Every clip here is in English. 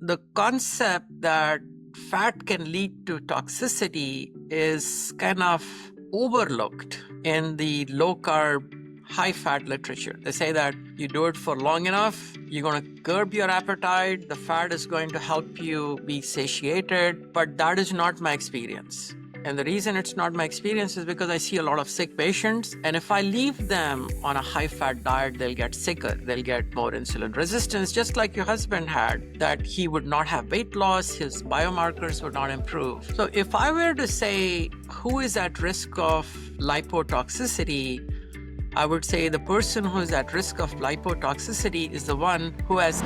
the concept that fat can lead to toxicity is kind of overlooked in the low carb, high fat literature. They say that you do it for long enough, you're going to curb your appetite, the fat is going to help you be satiated, but that is not my experience. And the reason it's not my experience is because I see a lot of sick patients, and if I leave them on a high-fat diet, they'll get sicker, they'll get more insulin resistance, just like your husband had, that he would not have weight loss, his biomarkers would not improve. So if I were to say who is at risk of lipotoxicity, I would say the person who is at risk of lipotoxicity is the one who has...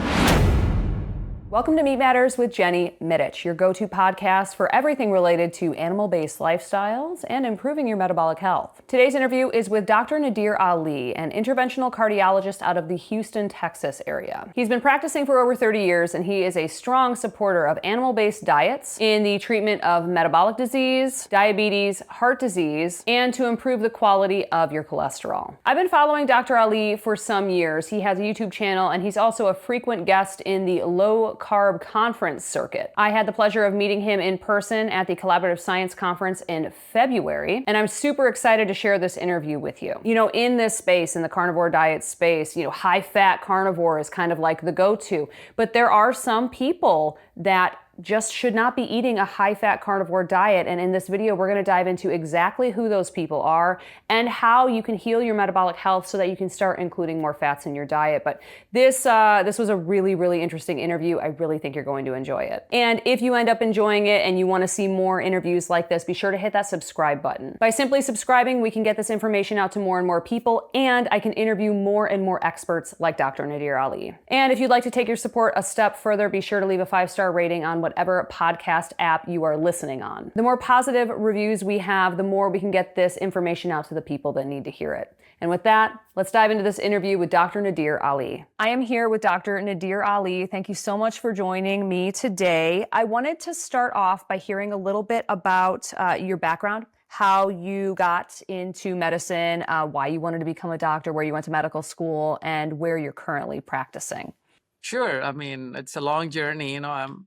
Welcome to Meat Matters with Jenny Mitich, your go-to podcast for everything related to animal-based lifestyles and improving your metabolic health. Today's interview is with Dr. Nadir Ali, an interventional cardiologist out of the Houston, Texas area. He's been practicing for over 30 years, and he is a strong supporter of animal-based diets in the treatment of metabolic disease, diabetes, heart disease, and to improve the quality of your cholesterol. I've been following Dr. Ali for some years. He has a YouTube channel, and he's also a frequent guest in the low carb conference circuit. I had the pleasure of meeting him in person at the Collaborative Science Conference in February, and I'm super excited to share this interview with you. You know, in this space, in the carnivore diet space, you know, high-fat carnivore is kind of like the go-to, but there are some people that just should not be eating a high-fat carnivore diet. And in this video, we're going to dive into exactly who those people are and how you can heal your metabolic health so that you can start including more fats in your diet. But this was a really, really interesting interview. I really think you're going to enjoy it. And if you end up enjoying it and you want to see more interviews like this, be sure to hit that subscribe button. By simply subscribing, we can get this information out to more and more people, and I can interview more and more experts like Dr. Nadir Ali. And if you'd like to take your support a step further, be sure to leave a 5-star rating on whatever podcast app you are listening on. The more positive reviews we have, the more we can get this information out to the people that need to hear it. And with that, let's dive into this interview with Dr. Nadir Ali. I am here with Dr. Nadir Ali. Thank you so much for joining me today. I wanted to start off by hearing a little bit about your background, how you got into medicine, why you wanted to become a doctor, where you went to medical school, and where you're currently practicing. Sure. I mean, it's a long journey. You know, I'm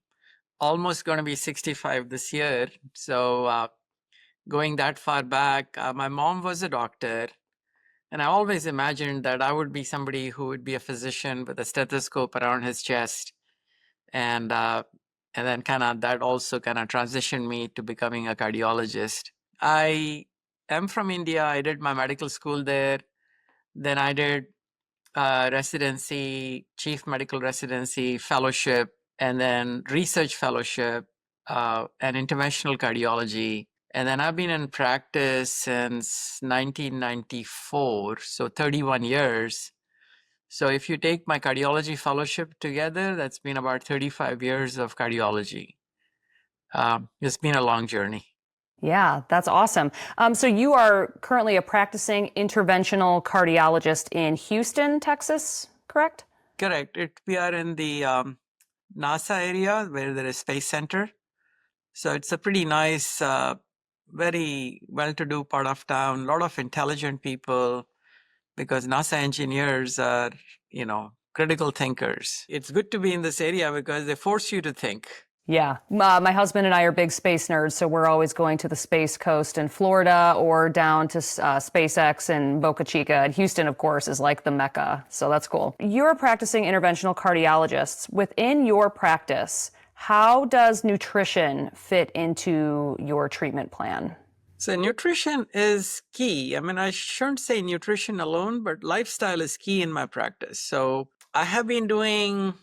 almost going to be 65 this year. So going that far back, my mom was a doctor. And I always imagined that I would be somebody who would be a physician with a stethoscope around his chest. And then that also transitioned me to becoming a cardiologist. I am from India. I did my medical school there. Then I did residency, chief medical residency, fellowship, and then research fellowship and interventional cardiology. And then I've been in practice since 1994, so 31 years. So if you take my cardiology fellowship together, that's been about 35 years of cardiology. It's been a long journey. Yeah, that's awesome. So you are currently a practicing interventional cardiologist in Houston, Texas, correct? Correct. We are in the NASA area where there is Space Center. So it's a pretty nice, very well-to-do part of town, a lot of intelligent people, because NASA engineers are, critical thinkers. It's good to be in this area because they force you to think. Yeah, my husband and I are big space nerds, so we're always going to the Space Coast in Florida or down to SpaceX in Boca Chica. And Houston, of course, is like the Mecca, so that's cool. You're a practicing interventional cardiologist. Within your practice, how does nutrition fit into your treatment plan? So nutrition is key. I mean, I shouldn't say nutrition alone, but lifestyle is key in my practice. So I have been doing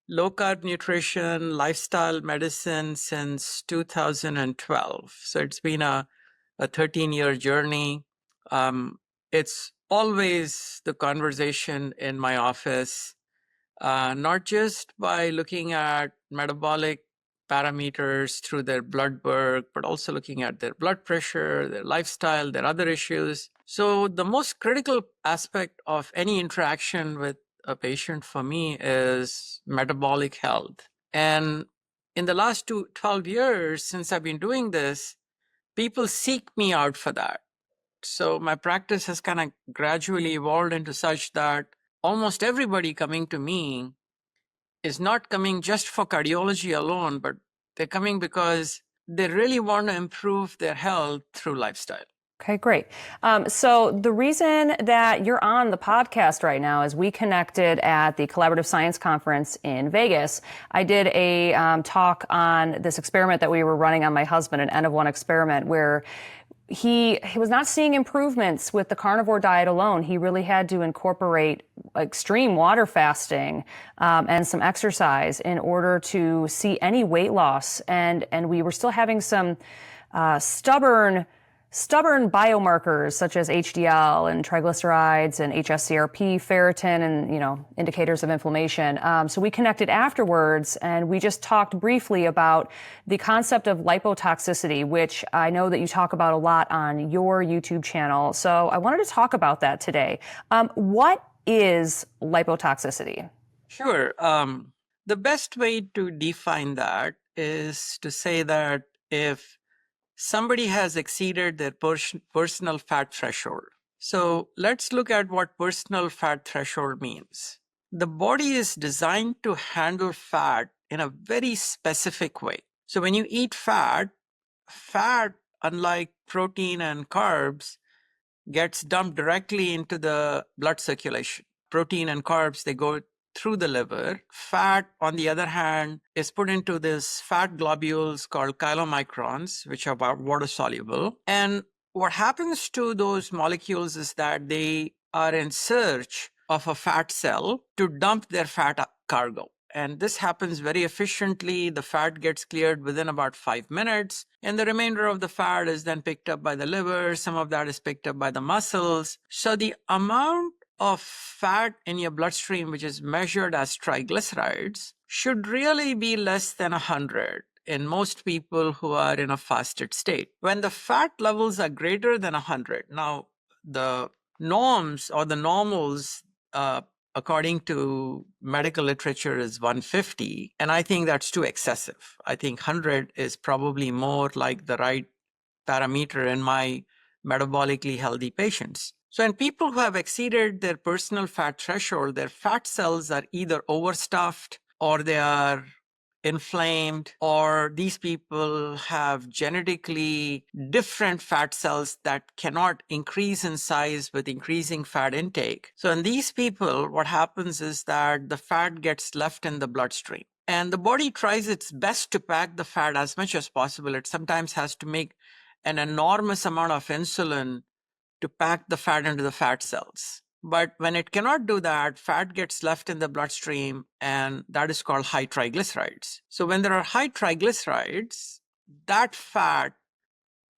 low-carb nutrition, lifestyle medicine since 2012. So it's been a 13-year journey. It's always the conversation in my office, not just by looking at metabolic parameters through their blood work, but also looking at their blood pressure, their lifestyle, their other issues. So the most critical aspect of any interaction with a patient for me is metabolic health. And in the last 12 years, since I've been doing this, people seek me out for that. So my practice has kind of gradually evolved into such that almost everybody coming to me is not coming just for cardiology alone, but they're coming because they really want to improve their health through lifestyle. Okay, great. So the reason that you're on the podcast right now is we connected at the Collaborative Science Conference in Vegas. I did a talk on this experiment that we were running on my husband, an N-of-1 experiment, where he was not seeing improvements with the carnivore diet alone. He really had to incorporate extreme water fasting and some exercise in order to see any weight loss. And we were still having some stubborn biomarkers such as HDL and triglycerides and HSCRP, ferritin, and indicators of inflammation. So we connected afterwards, and we just talked briefly about the concept of lipotoxicity, which I know that you talk about a lot on your YouTube channel. So I wanted to talk about that today. What is lipotoxicity? Sure. The best way to define that is to say that if somebody has exceeded their personal fat threshold. So let's look at what personal fat threshold means. The body is designed to handle fat in a very specific way. So when you eat fat, unlike protein and carbs, gets dumped directly into the blood circulation. Protein and carbs, they go through the liver. Fat, on the other hand, is put into this fat globules called chylomicrons, which are water soluble. And what happens to those molecules is that they are in search of a fat cell to dump their fat cargo. And this happens very efficiently. The fat gets cleared within about 5 minutes, and the remainder of the fat is then picked up by the liver. Some of that is picked up by the muscles. So the amount of fat in your bloodstream, which is measured as triglycerides, should really be less than 100 in most people who are in a fasted state. When the fat levels are greater than 100, now the norms or the normals, according to medical literature, is 150, and I think that's too excessive. I think 100 is probably more like the right parameter in my metabolically healthy patients. So in people who have exceeded their personal fat threshold, their fat cells are either overstuffed or they are inflamed, or these people have genetically different fat cells that cannot increase in size with increasing fat intake. So in these people, what happens is that the fat gets left in the bloodstream. And the body tries its best to pack the fat as much as possible. It sometimes has to make an enormous amount of insulin to pack the fat into the fat cells. But when it cannot do that, fat gets left in the bloodstream, and that is called high triglycerides. So when there are high triglycerides, that fat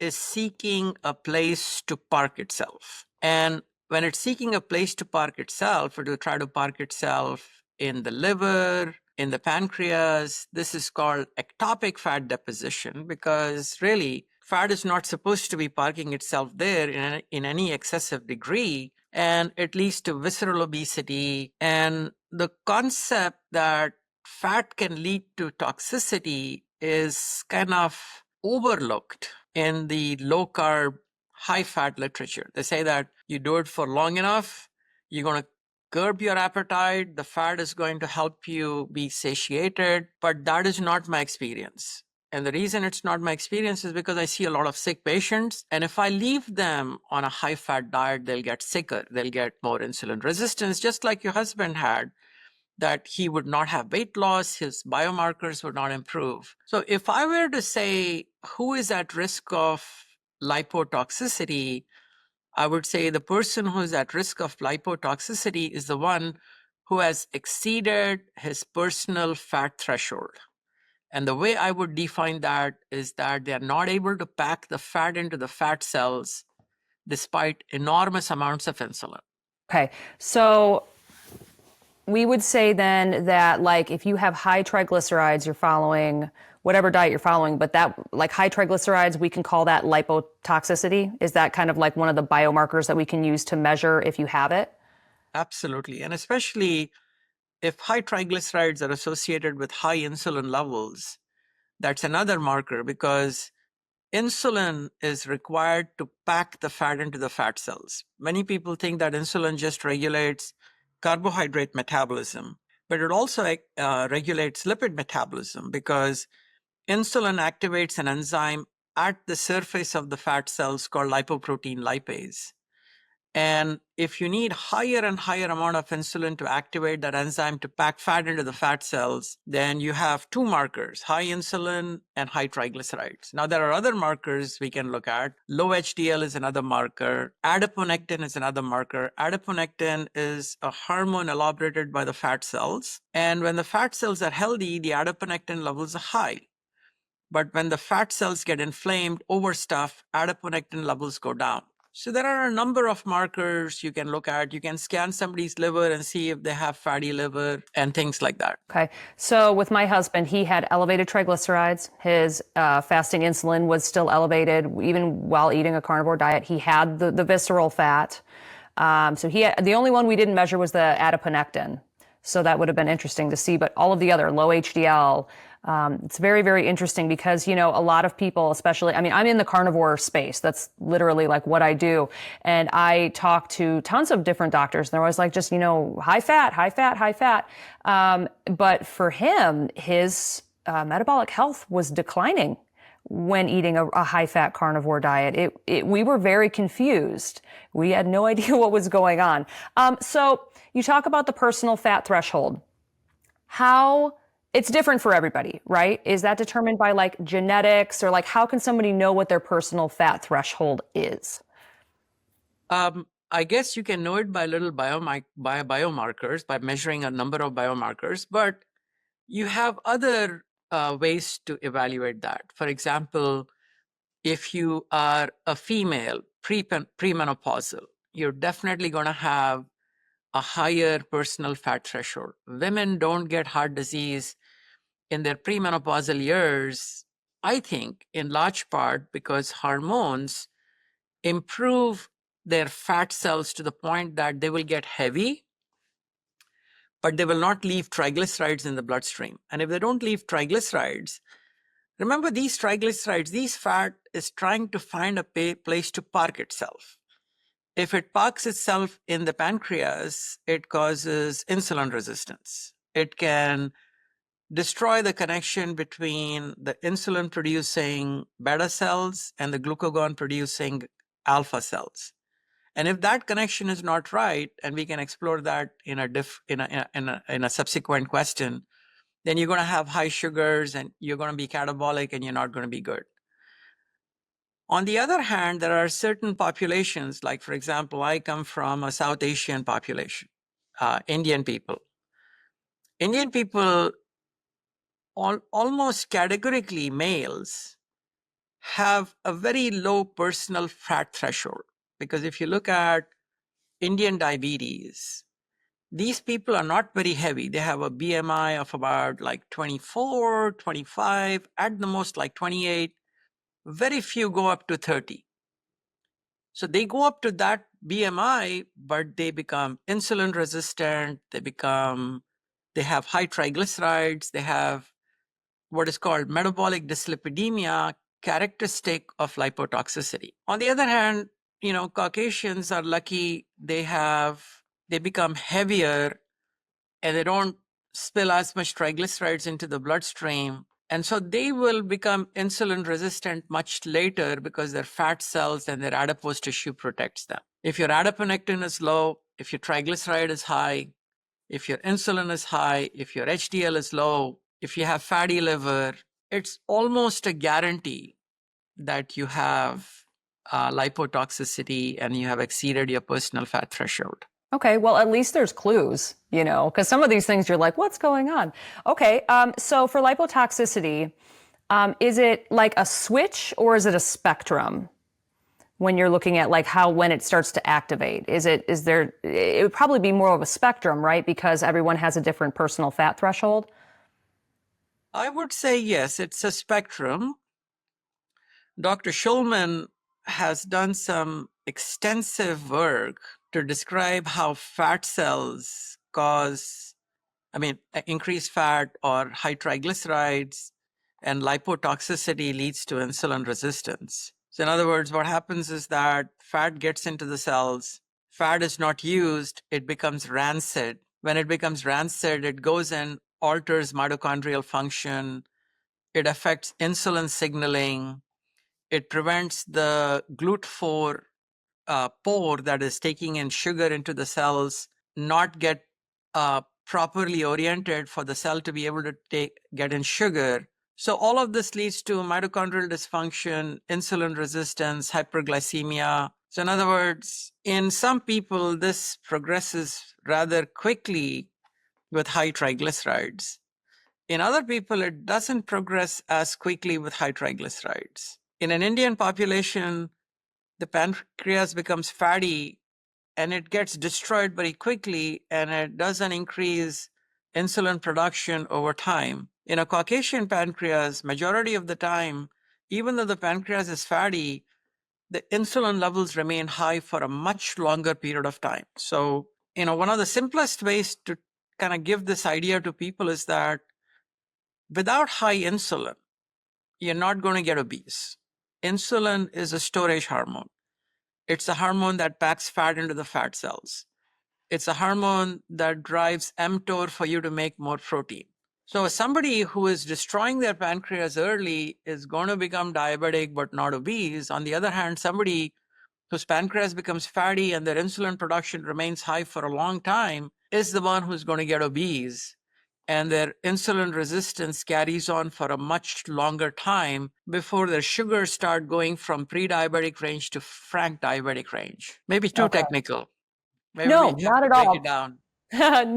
is seeking a place to park itself. And when it's seeking a place to park itself, or to try to park itself in the liver, in the pancreas, this is called ectopic fat deposition, because really fat is not supposed to be parking itself there in any excessive degree, and it leads to visceral obesity. And the concept that fat can lead to toxicity is kind of overlooked in the low carb, high fat literature. They say that you do it for long enough, you're going to curb your appetite, the fat is going to help you be satiated, but that is not my experience. And the reason it's not my experience is because I see a lot of sick patients, and if I leave them on a high fat diet, they'll get sicker, they'll get more insulin resistance, just like your husband had, that he would not have weight loss, his biomarkers would not improve. So if I were to say who is at risk of lipotoxicity, I would say the person who is at risk of lipotoxicity is the one who has exceeded his personal fat threshold. And the way I would define that is that they are not able to pack the fat into the fat cells despite enormous amounts of insulin. Okay, so we would say then that, like, if you have high triglycerides, you're following whatever diet you're following, but that, like, high triglycerides, we can call that lipotoxicity. Is that kind of like one of the biomarkers that we can use to measure if you have it? Absolutely. And especially if high triglycerides are associated with high insulin levels, that's another marker, because insulin is required to pack the fat into the fat cells. Many people think that insulin just regulates carbohydrate metabolism, but it also regulates lipid metabolism because insulin activates an enzyme at the surface of the fat cells called lipoprotein lipase. And if you need higher and higher amount of insulin to activate that enzyme to pack fat into the fat cells, then you have two markers, high insulin and high triglycerides. Now, there are other markers we can look at. Low HDL is another marker. Adiponectin is another marker. Adiponectin is a hormone elaborated by the fat cells. And when the fat cells are healthy, the adiponectin levels are high. But when the fat cells get inflamed, overstuffed, adiponectin levels go down. So there are a number of markers you can look at. You can scan somebody's liver and see if they have fatty liver and things like that. Okay. So with my husband, he had elevated triglycerides. His fasting insulin was still elevated, even while eating a carnivore diet. He had the visceral fat. So the only one we didn't measure was the adiponectin. So that would have been interesting to see. But all of the other, low HDL, it's very, very interesting because, a lot of people, especially, I'm in the carnivore space. That's literally like what I do. And I talk to tons of different doctors. And they're always like, just, high fat, high fat, high fat. But for him, his metabolic health was declining when eating a high-fat carnivore diet. We were very confused. We had no idea what was going on. So you talk about the personal fat threshold. How it's different for everybody, right? Is that determined by like genetics, or like how can somebody know what their personal fat threshold is? I guess you can know it by little biomarkers, by measuring a number of biomarkers, but you have other ways to evaluate that. For example, if you are a female premenopausal, you're definitely going to have a higher personal fat threshold. Women don't get heart disease in their premenopausal years, I think, in large part because hormones improve their fat cells to the point that they will get heavy, but they will not leave triglycerides in the bloodstream. And if they don't leave triglycerides, remember these triglycerides, these fat is trying to find a place to park itself. If it parks itself in the pancreas, it causes insulin resistance. It can destroy the connection between the insulin producing beta cells and the glucagon producing alpha cells. And if that connection is not right, and we can explore that in a subsequent question, then you're going to have high sugars and you're going to be catabolic and you're not going to be good. On the other hand, there are certain populations, like, for example, I come from a South Asian population, Indian people. Indian people, almost categorically males, have a very low personal fat threshold. Because if you look at Indian diabetes, these people are not very heavy. They have a BMI of about like 24, 25, at the most like 28. Very few go up to 30. So they go up to that BMI, but they become insulin resistant. They have high triglycerides. They have what is called metabolic dyslipidemia, characteristic of lipotoxicity. On the other hand, Caucasians are lucky. They become heavier and they don't spill as much triglycerides into the bloodstream. And so they will become insulin resistant much later because their fat cells and their adipose tissue protects them. If your adiponectin is low, if your triglyceride is high, if your insulin is high, if your HDL is low, if you have fatty liver, it's almost a guarantee that you have lipotoxicity and you have exceeded your personal fat threshold. Okay, well, at least there's clues, because some of these things you're like, what's going on? Okay, so for lipotoxicity, is it like a switch or is it a spectrum when you're looking at like when it starts to activate? It would probably be more of a spectrum, right? Because everyone has a different personal fat threshold. I would say yes, it's a spectrum. Dr. Schulman has done some extensive work to describe how fat cells increased fat or high triglycerides, and lipotoxicity leads to insulin resistance. So in other words, what happens is that fat gets into the cells, fat is not used, it becomes rancid, When it becomes rancid, it goes and alters mitochondrial function. It affects insulin signaling. It prevents the GLUT4 pore that is taking in sugar into the cells not get properly oriented for the cell to be able to get in sugar. So all of this leads to mitochondrial dysfunction, insulin resistance, hyperglycemia. So in other words, in some people, this progresses rather quickly with high triglycerides. In other people, it doesn't progress as quickly with high triglycerides. In an Indian population, the pancreas becomes fatty and it gets destroyed very quickly, and it doesn't increase insulin production over time. In a Caucasian pancreas, majority of the time, even though the pancreas is fatty, the insulin levels remain high for a much longer period of time. So, one of the simplest ways to kind of give this idea to people is that without high insulin, you're not going to get obese. Insulin is a storage hormone. It's a hormone that packs fat into the fat cells. It's a hormone that drives mTOR for you to make more protein. So somebody who is destroying their pancreas early is going to become diabetic but not obese. On the other hand, somebody whose pancreas becomes fatty and their insulin production remains high for a long time is the one who's going to get obese. And their insulin resistance carries on for a much longer time before their sugars start going from pre-diabetic range to frank diabetic range. Maybe too Okay. technical. Maybe we No, have not to at break it all. down.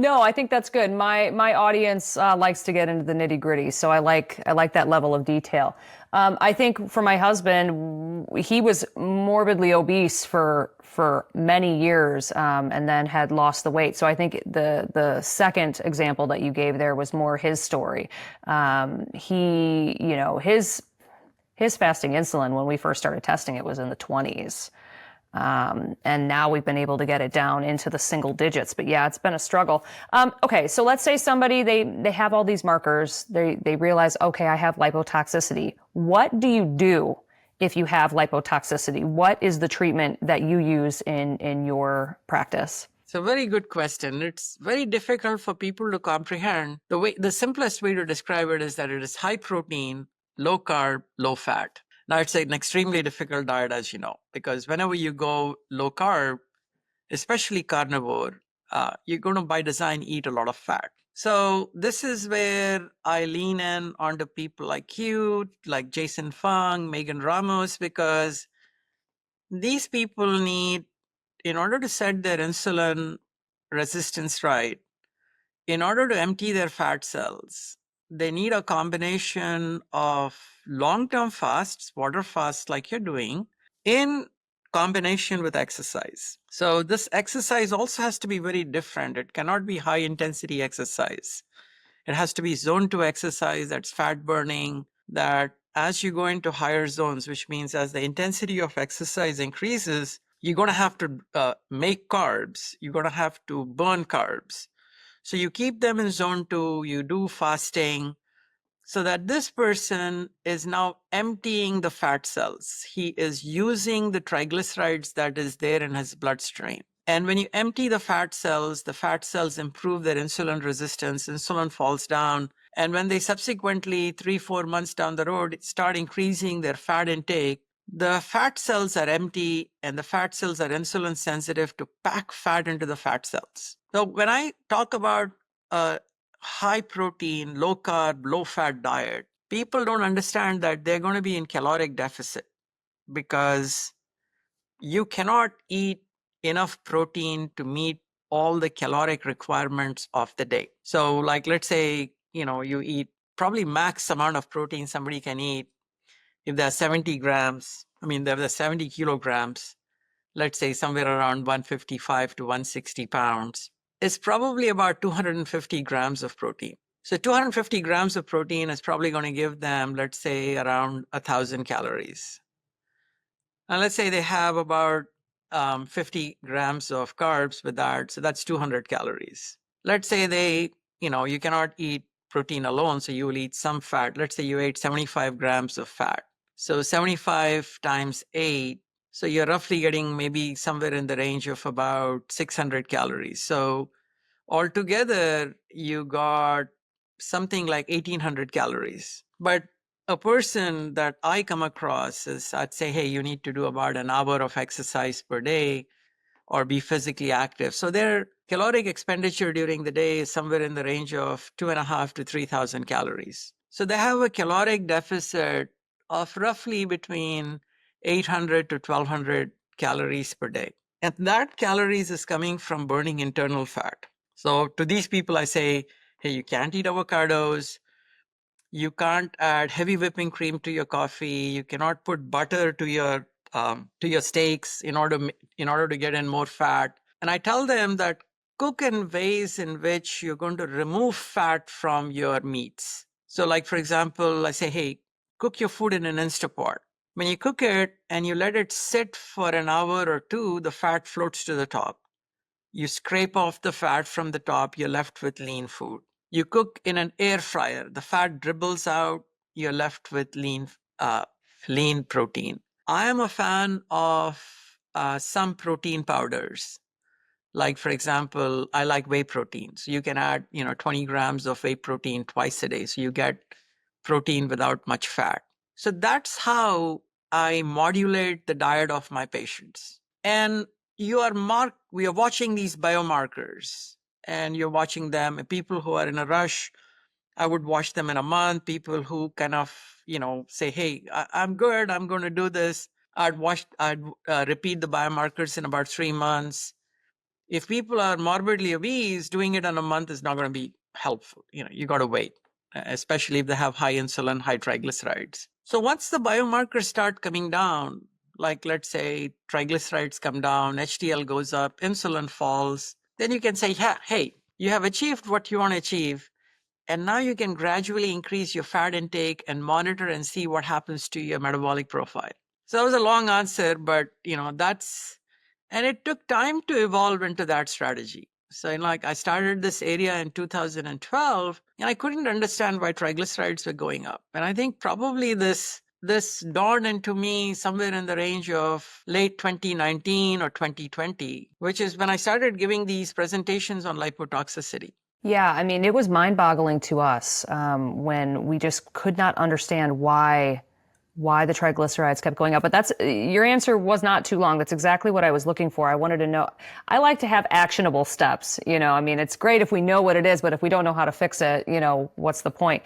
No, I think that's good. My audience likes to get into the nitty gritty, so I like that level of detail. I think for my husband, he was morbidly obese for many years, and then had lost the weight. So I think the second example that you gave there was more his story. He, his fasting insulin when we first started testing it was in the 20s. And now we've been able to get it down into the single digits. But yeah, it's been a struggle. Okay, so let's say somebody, they have all these markers. They realize, okay, I have lipotoxicity. What do you do if you have lipotoxicity? What is the treatment that you use in your practice? It's a very good question. It's very difficult for people to comprehend. The simplest way to describe it is that it is high protein, low carb, low fat. Now, it's an extremely difficult diet, as you know, because whenever you go low carb, especially carnivore, you're going to by design eat a lot of fat. So this is where I lean in onto people like you, like Jason Fung, Megan Ramos, because these people need, in order to set their insulin resistance right, in order to empty their fat cells, they need a combination of long-term fasts, water fasts like you're doing, in combination with exercise. So this exercise also has to be very different. It cannot be high intensity exercise. It has to be zone 2 exercise that's fat burning, that as you go into higher zones, which means as the intensity of exercise increases, you're going to have to make carbs. You're going to have to burn carbs. So you keep them in zone 2, you do fasting, so that this person is now emptying the fat cells. He is using the triglycerides that is there in his bloodstream. And when you empty the fat cells improve their insulin resistance, insulin falls down. And when they subsequently, 3-4 months down the road, start increasing their fat intake, the fat cells are empty and the fat cells are insulin sensitive to pack fat into the fat cells. So when I talk about a high protein, low carb, low fat diet, people don't understand that they're going to be in caloric deficit because you cannot eat enough protein to meet all the caloric requirements of the day. So like, let's say, you eat probably max amount of protein somebody can eat. If there are 70 grams, there are 70 kilograms, let's say somewhere around 155 to 160 pounds, is probably about 250 grams of protein. So 250 grams of protein is probably going to give them, let's say, around 1,000 calories. And let's say they have about 50 grams of carbs with that, so that's 200 calories. Let's say you cannot eat protein alone, so you will eat some fat. Let's say you ate 75 grams of fat. So 75 times 8, so you're roughly getting maybe somewhere in the range of about 600 calories. So Altogether, you got something like 1800 calories. But a person that I come across is, I'd say, hey, you need to do about an hour of exercise per day or be physically active. So their caloric expenditure during the day is somewhere in the range of 2.5 to 3,000 calories. So they have a caloric deficit of roughly between 800 to 1,200 calories per day. And that calories is coming from burning internal fat. So to these people, I say, hey, you can't eat avocados. You can't add heavy whipping cream to your coffee. You cannot put butter to your steaks in order to get in more fat. And I tell them that cook in ways in which you're going to remove fat from your meats. So, like for example, I say, hey, cook your food in an Instapot. When you cook it and you let it sit for an hour or two, the fat floats to the top. You scrape off the fat from the top, you're left with lean food. You cook in an air fryer, the fat dribbles out, you're left with lean protein. I am a fan of some protein powders. Like for example, I like whey protein. So you can add, 20 grams of whey protein twice a day. So you get protein without much fat. So that's how I modulate the diet of my patients. And we are watching these biomarkers and you're watching them. People who are in a rush, I would watch them in a month. People who kind of, say, hey, I'm good, I'm going to do this. I'd repeat the biomarkers in about 3 months. If people are morbidly obese, doing it in a month is not going to be helpful. You got to wait, especially if they have high insulin, high triglycerides. So once the biomarkers start coming down, like let's say triglycerides come down, HDL goes up, insulin falls, then you can say, yeah, hey, you have achieved what you want to achieve. And now you can gradually increase your fat intake and monitor and see what happens to your metabolic profile. So that was a long answer, but and it took time to evolve into that strategy. So I started this area in 2012 and I couldn't understand why triglycerides were going up. And I think probably this dawned into me somewhere in the range of late 2019 or 2020, which is when I started giving these presentations on lipotoxicity. Yeah, I mean, it was mind-boggling to us when we just could not understand why the triglycerides kept going up. But your answer was not too long. That's exactly what I was looking for. I wanted to know. I like to have actionable steps. I mean, it's great if we know what it is, but if we don't know how to fix it, what's the point?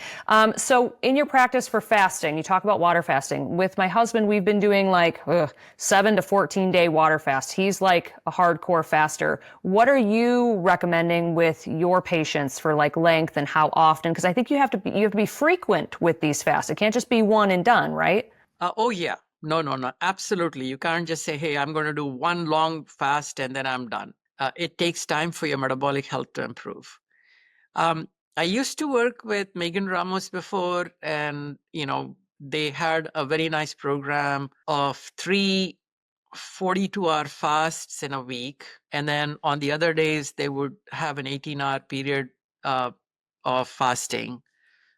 So in your practice for fasting, you talk about water fasting. With my husband, we've been doing 7 to 14 day water fast. He's like a hardcore faster. What are you recommending with your patients for length and how often? Because I think you have to be frequent with these fasts. It can't just be one and done, right? Oh, yeah. No, absolutely. You can't just say, hey, I'm going to do one long fast and then I'm done. It takes time for your metabolic health to improve. I used to work with Megan Ramos before, and, they had a very nice program of 3 42-hour fasts in a week. And then on the other days, they would have an 18-hour period of fasting.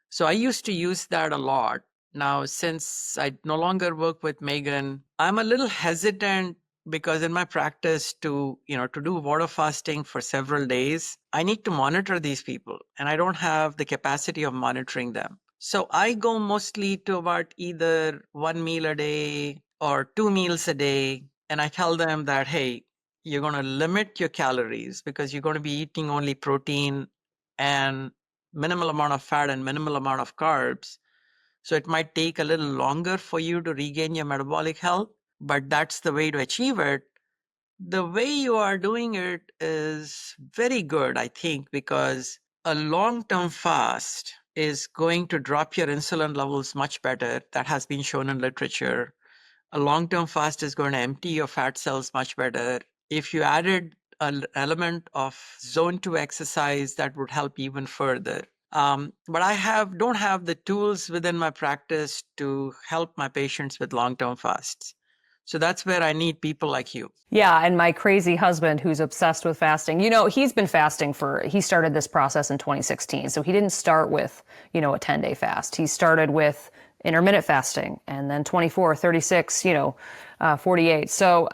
So I used to use that a lot. Now, since I no longer work with Megan, I'm a little hesitant because in my practice to do water fasting for several days, I need to monitor these people and I don't have the capacity of monitoring them. So I go mostly to about either 1 meal a day or 2 meals a day. And I tell them that, hey, you're going to limit your calories because you're going to be eating only protein and minimal amount of fat and minimal amount of carbs. So it might take a little longer for you to regain your metabolic health, but that's the way to achieve it. The way you are doing it is very good, I think, because a long-term fast is going to drop your insulin levels much better. That has been shown in literature. A long-term fast is going to empty your fat cells much better. If you added an element of zone 2 exercise, that would help even further. But I don't have the tools within my practice to help my patients with long-term fasts. So that's where I need people like you. Yeah, and my crazy husband who's obsessed with fasting. He's been fasting he started this process in 2016. So he didn't start with, a 10-day fast. He started with intermittent fasting and then 24, 36, 48. So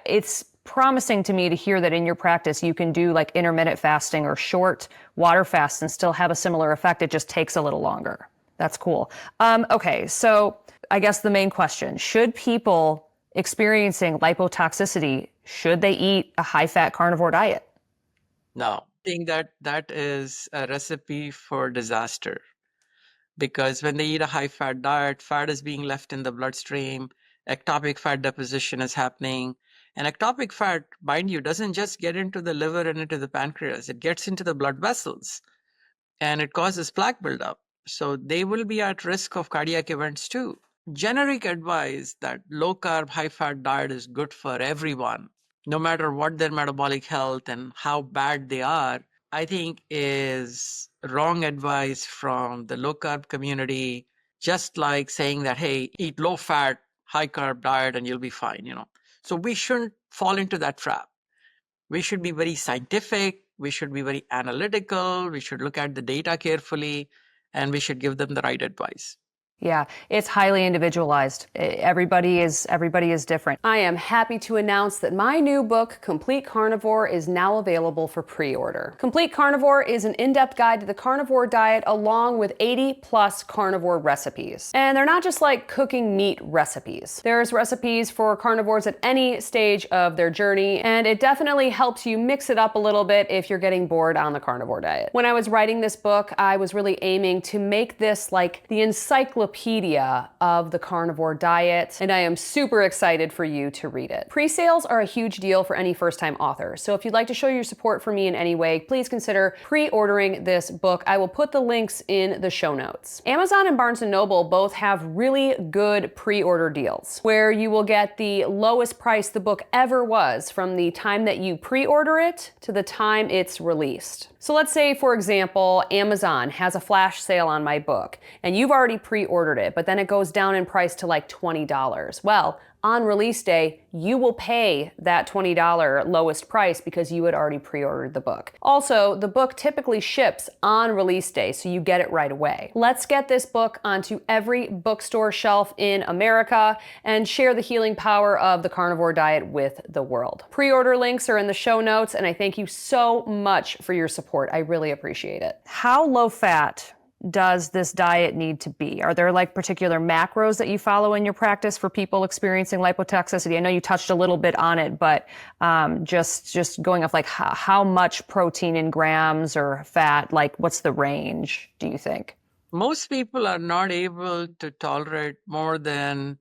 it's promising to me to hear that in your practice you can do like intermittent fasting or short water fasts and still have a similar effect. It just takes a little longer. That's cool. Okay, so I guess the main question, should people experiencing lipotoxicity, should they eat a high-fat carnivore diet? No, I think that is a recipe for disaster, because when they eat a high-fat diet, fat is being left in the bloodstream, ectopic fat deposition is happening. And ectopic fat, mind you, doesn't just get into the liver and into the pancreas, it gets into the blood vessels and it causes plaque buildup. So they will be at risk of cardiac events too. Generic advice that low carb, high fat diet is good for everyone, no matter what their metabolic health and how bad they are, I think is wrong advice from the low carb community. Just like saying that, hey, eat low fat, high carb diet and you'll be fine, So we shouldn't fall into that trap. We should be very scientific. We should be very analytical. We should look at the data carefully, and we should give them the right advice. Yeah, it's highly individualized. Everybody is different. I am happy to announce that my new book, Complete Carnivore, is now available for pre-order. Complete Carnivore is an in-depth guide to the carnivore diet along with 80 plus carnivore recipes. And they're not just like cooking meat recipes. There's recipes for carnivores at any stage of their journey, and it definitely helps you mix it up a little bit if you're getting bored on the carnivore diet. When I was writing this book, I was really aiming to make this like the encyclopedia of the carnivore diet, and I am super excited for you to read it. Pre-sales are a huge deal for any first-time author, so if you'd like to show your support for me in any way, please consider pre-ordering this book. I will put the links in the show notes. Amazon and Barnes & Noble both have really good pre-order deals, where you will get the lowest price the book ever was from the time that you pre-order it to the time it's released. So let's say, for example, Amazon has a flash sale on my book, and you've already pre-ordered it, but then it goes down in price to like $20. Well, on release day, you will pay that $20 lowest price because you had already pre-ordered the book. Also, the book typically ships on release day, so you get it right away. Let's get this book onto every bookstore shelf in America and share the healing power of the carnivore diet with the world. Pre-order links are in the show notes, and I thank you so much for your support. I really appreciate it. How low fat does this diet need to be? Are there like particular macros that you follow in your practice for people experiencing lipotoxicity? I know you touched a little bit on it, but just going off like how much protein in grams or fat, like what's the range, do you think? Most people are not able to tolerate more than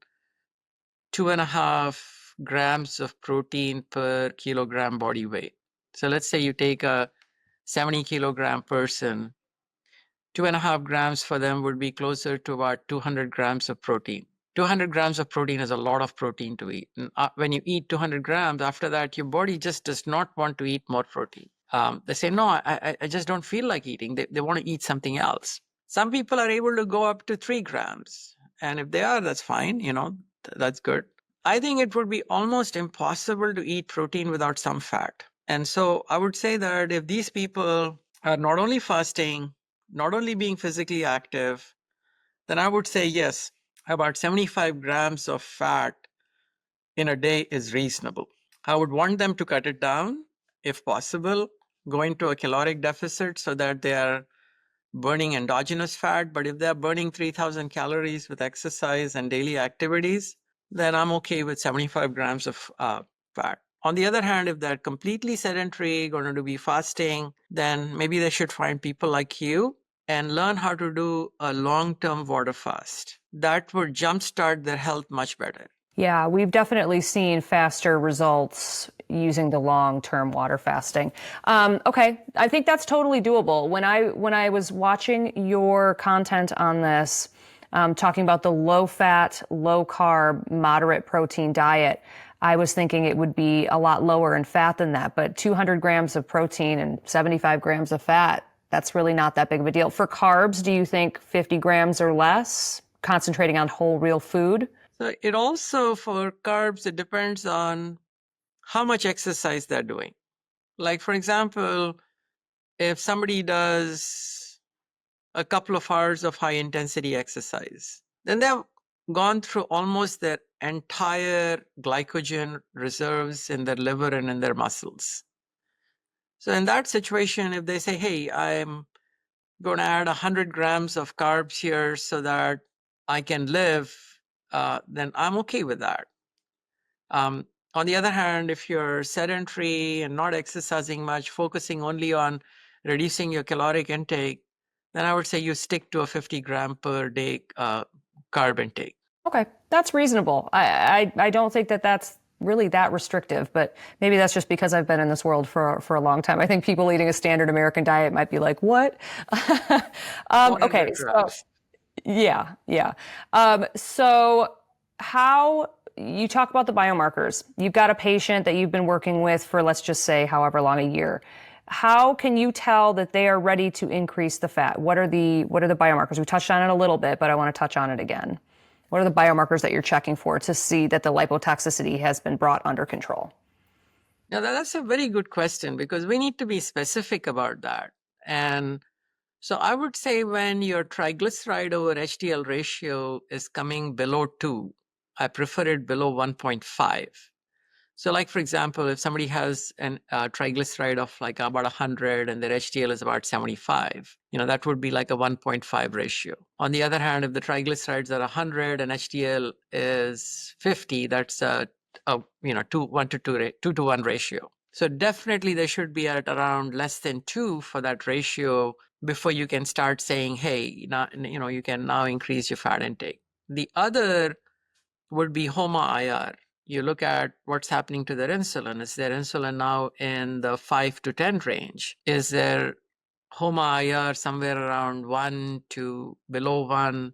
2.5 grams of protein per kilogram body weight. So let's say you take a 70 kilogram person, 2.5 grams for them would be closer to about 200 grams of protein. 200 grams of protein is a lot of protein to eat. And when you eat 200 grams, after that, your body just does not want to eat more protein. They say, no, I just don't feel like eating. They want to eat something else. Some people are able to go up to 3 grams. And if they are, that's fine. That's good. I think it would be almost impossible to eat protein without some fat. And so I would say that if these people are not only fasting, not only being physically active, then I would say yes, about 75 grams of fat in a day is reasonable. I would want them to cut it down, if possible, go into a caloric deficit so that they are burning endogenous fat. But if they're burning 3,000 calories with exercise and daily activities, then I'm okay with 75 grams of fat. On the other hand, if they're completely sedentary, going to be fasting, then maybe they should find people like you and learn how to do a long-term water fast. That would jumpstart their health much better. Yeah, we've definitely seen faster results using the long-term water fasting. Okay, I think that's totally doable. When I was watching your content on this, talking about the low-fat, low-carb, moderate protein diet, I was thinking it would be a lot lower in fat than that, but 200 grams of protein and 75 grams of fat, that's really not that big of a deal. For carbs, do you think 50 grams or less, concentrating on whole, real food? So it also, for carbs, it depends on how much exercise they're doing. Like, for example, if somebody does a couple of hours of high intensity exercise, then they're gone through almost their entire glycogen reserves in their liver and in their muscles. So in that situation, if they say, hey, I'm going to add 100 grams of carbs here so that I can live, then I'm okay with that. On the other hand, if you're sedentary and not exercising much, focusing only on reducing your caloric intake, then I would say you stick to a 50 gram per day carb intake. Okay, that's reasonable. I don't think that that's really that restrictive, but maybe that's just because I've been in this world for a long time. I think people eating a standard American diet might be like, what? 400 Okay, so grams. yeah, yeah. So how you talk about the biomarkers? You've got a patient that you've been working with for, let's just say, however long, a year. How can you tell that they are ready to increase the fat? What are the biomarkers? We touched on it a little bit, but I want to touch on it again. What are the biomarkers that you're checking for to see that the lipotoxicity has been brought under control? Now, that's a very good question because we need to be specific about that. And so I would say when your triglyceride over HDL ratio is coming below 2, I prefer it below 1.5. So like, for example, if somebody has an triglyceride of like about 100 and their HDL is about 75, that would be like a 1.5 ratio. On the other hand, if the triglycerides are 100 and HDL is 50, that's a 2 to 1 ratio. So definitely they should be at around less than 2 for that ratio before you can start saying, hey, now, you can now increase your fat intake. The other would be HOMA-IR. You look at what's happening to their insulin. Is their insulin now in the 5 to 10 range? Is their HOMA-IR somewhere around 1 to below 1?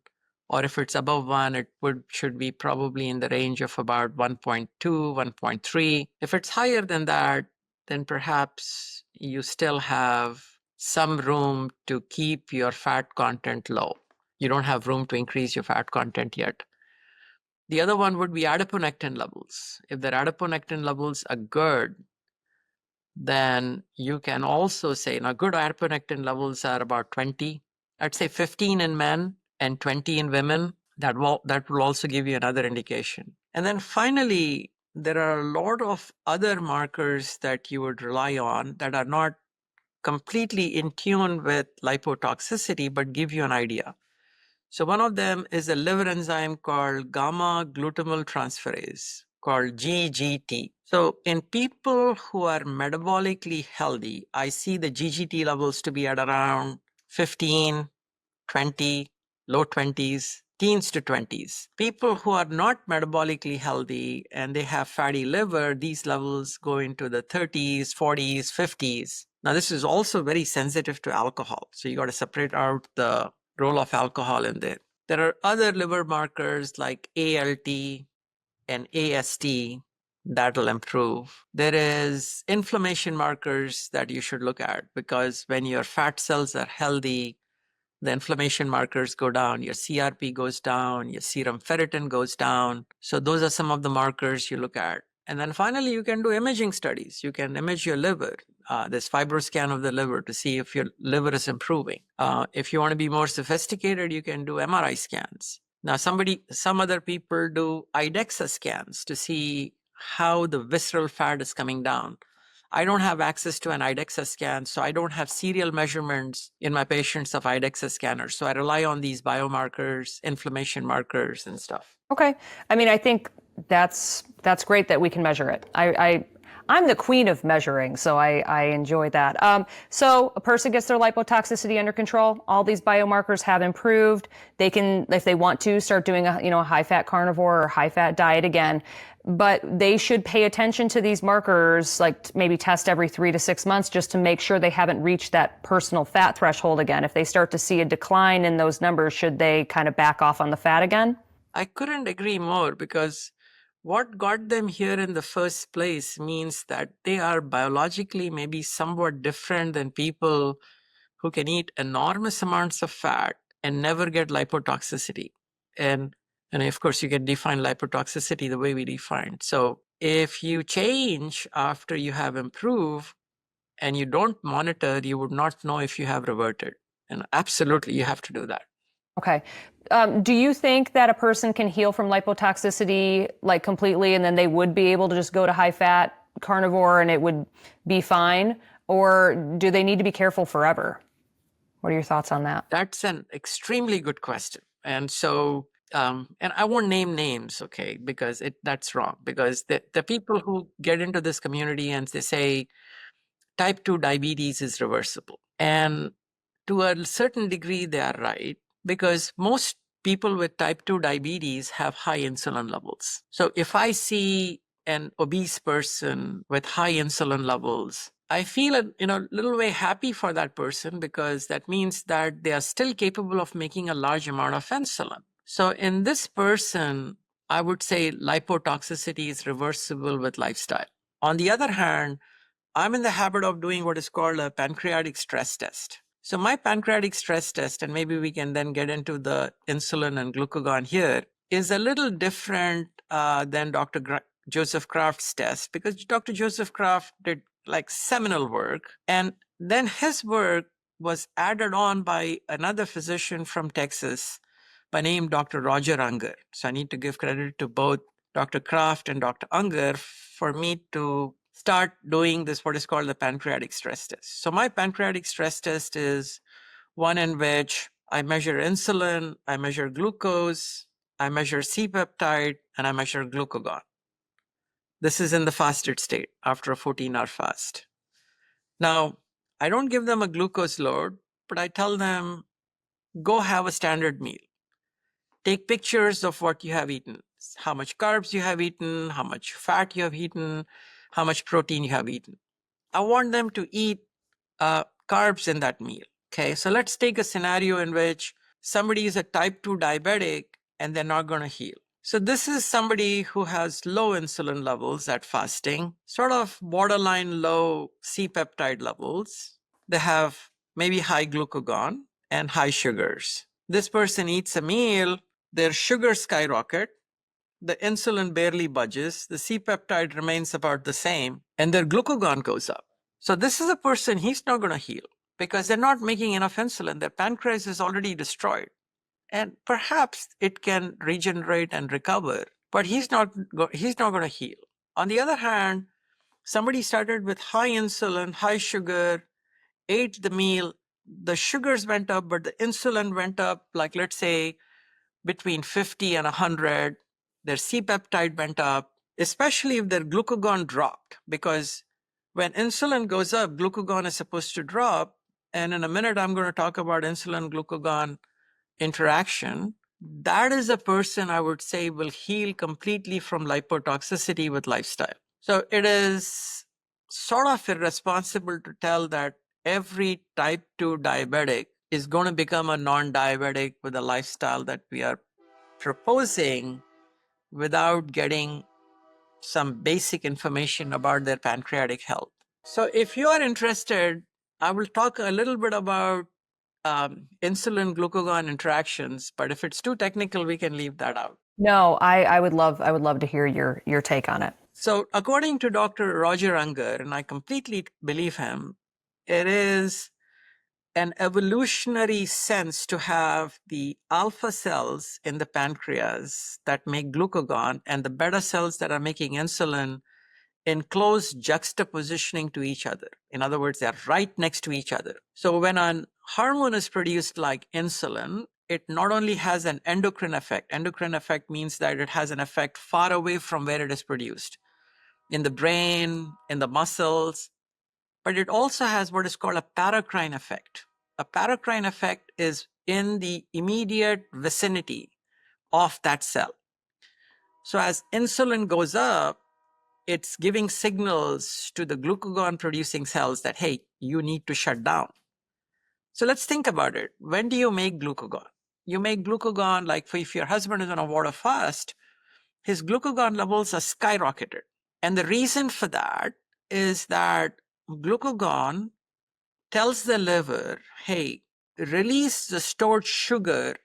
Or if it's above 1, it should be probably in the range of about 1.2, 1.3. If it's higher than that, then perhaps you still have some room to keep your fat content low. You don't have room to increase your fat content yet. The other one would be adiponectin levels. If their adiponectin levels are good, then you can also say, now good adiponectin levels are about 20. I'd say 15 in men and 20 in women. That will also give you another indication. And then finally, there are a lot of other markers that you would rely on that are not completely in tune with lipotoxicity, but give you an idea. So one of them is a liver enzyme called gamma glutamyl transferase, called GGT. So in people who are metabolically healthy, I see the GGT levels to be at around 15, 20, low 20s, teens to 20s. People who are not metabolically healthy and they have fatty liver, these levels go into the 30s, 40s, 50s. Now, this is also very sensitive to alcohol. So you got to separate out the role of alcohol in there. There are other liver markers like ALT and AST that'll improve. There is inflammation markers that you should look at because when your fat cells are healthy, the inflammation markers go down, your CRP goes down, your serum ferritin goes down. So those are some of the markers you look at. And then finally, you can do imaging studies. You can image your liver. There's fibroscan of the liver to see if your liver is improving. If you want to be more sophisticated, you can do MRI scans. Now, some other people do IDEXA scans to see how the visceral fat is coming down. I don't have access to an IDEXA scan, so I don't have serial measurements in my patients of IDEXA scanners. So I rely on these biomarkers, inflammation markers, and stuff. Okay. I mean, I think that's great that we can measure it. I'm the queen of measuring, so I enjoy that. So a person gets their lipotoxicity under control. All these biomarkers have improved. They can, if they want to, start doing a high-fat carnivore or high-fat diet again. But they should pay attention to these markers, like maybe test every 3 to 6 months just to make sure they haven't reached that personal fat threshold again. If they start to see a decline in those numbers, should they kind of back off on the fat again? I couldn't agree more because what got them here in the first place means that they are biologically maybe somewhat different than people who can eat enormous amounts of fat and never get lipotoxicity. And of course, you can define lipotoxicity the way we defined. So if you change after you have improved and you don't monitor, you would not know if you have reverted. And absolutely, you have to do that. Okay. Do you think that a person can heal from lipotoxicity like completely and then they would be able to just go to high fat carnivore and it would be fine? Or do they need to be careful forever? What are your thoughts on that? That's an extremely good question. And so, and I won't name names, okay, because that's wrong. Because the people who get into this community and they say type 2 diabetes is reversible. And to a certain degree, they are right, because most people with type 2 diabetes have high insulin levels. So if I see an obese person with high insulin levels, I feel a little way happy for that person, because that means that they are still capable of making a large amount of insulin. So in this person, I would say lipotoxicity is reversible with lifestyle. On the other hand, I'm in the habit of doing what is called a pancreatic stress test. So my pancreatic stress test, and maybe we can then get into the insulin and glucagon here, is a little different than Dr. Joseph Kraft's test, because Dr. Joseph Kraft did like seminal work, and then his work was added on by another physician from Texas by name Dr. Roger Unger. So I need to give credit to both Dr. Kraft and Dr. Unger for me to start doing this, what is called the pancreatic stress test. So my pancreatic stress test is one in which I measure insulin, I measure glucose, I measure C-peptide, and I measure glucagon. This is in the fasted state after a 14-hour fast. Now, I don't give them a glucose load, but I tell them, go have a standard meal. Take pictures of what you have eaten, how much carbs you have eaten, how much fat you have eaten, how much protein you have eaten. I want them to eat carbs in that meal. Okay, so let's take a scenario in which somebody is a type 2 diabetic and they're not going to heal. So this is somebody who has low insulin levels at fasting, sort of borderline low C-peptide levels. They have maybe high glucagon and high sugars. This person eats a meal, their sugars skyrocket, the insulin barely budges, the C-peptide remains about the same, and their glucagon goes up. So this is a person, he's not going to heal because they're not making enough insulin. Their pancreas is already destroyed. And perhaps it can regenerate and recover, but he's not going to heal. On the other hand, somebody started with high insulin, high sugar, ate the meal, the sugars went up, but the insulin went up, like let's say between 50 and 100. Their C-peptide went up, especially if their glucagon dropped, because when insulin goes up, glucagon is supposed to drop. And in a minute, I'm going to talk about insulin-glucagon interaction. That is a person I would say will heal completely from lipotoxicity with lifestyle. So it is sort of irresponsible to tell that every type 2 diabetic is going to become a non-diabetic with a lifestyle that we are proposing without getting some basic information about their pancreatic health. So if you are interested, I will talk a little bit about insulin glucagon interactions, but if it's too technical, we can leave that out. No, I would love to hear your take on it. So according to Dr. Roger Unger, and I completely believe him, it is an evolutionary sense to have the alpha cells in the pancreas that make glucagon and the beta cells that are making insulin in close juxtapositioning to each other. In other words, they're right next to each other. So when a hormone is produced like insulin, it not only has an endocrine effect. Endocrine effect means that it has an effect far away from where it is produced, in the brain, in the muscles, but it also has what is called a paracrine effect. A paracrine effect is in the immediate vicinity of that cell. So as insulin goes up, it's giving signals to the glucagon producing cells that, hey, you need to shut down. So let's think about it. When do you make glucagon? You make glucagon like if your husband is on a water fast, his glucagon levels are skyrocketed. And the reason for that is that glucagon tells the liver, hey, release the stored sugar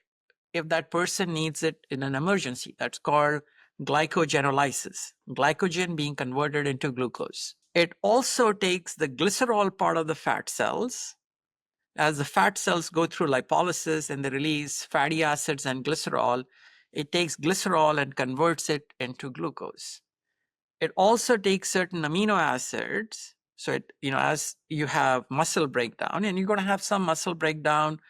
if that person needs it in an emergency. That's called glycogenolysis, glycogen being converted into glucose. It also takes the glycerol part of the fat cells As the fat cells go through lipolysis and they release fatty acids and glycerol, it takes glycerol and converts it into glucose. It also takes certain amino acids. So as you have muscle breakdown, and you're going to have some muscle breakdown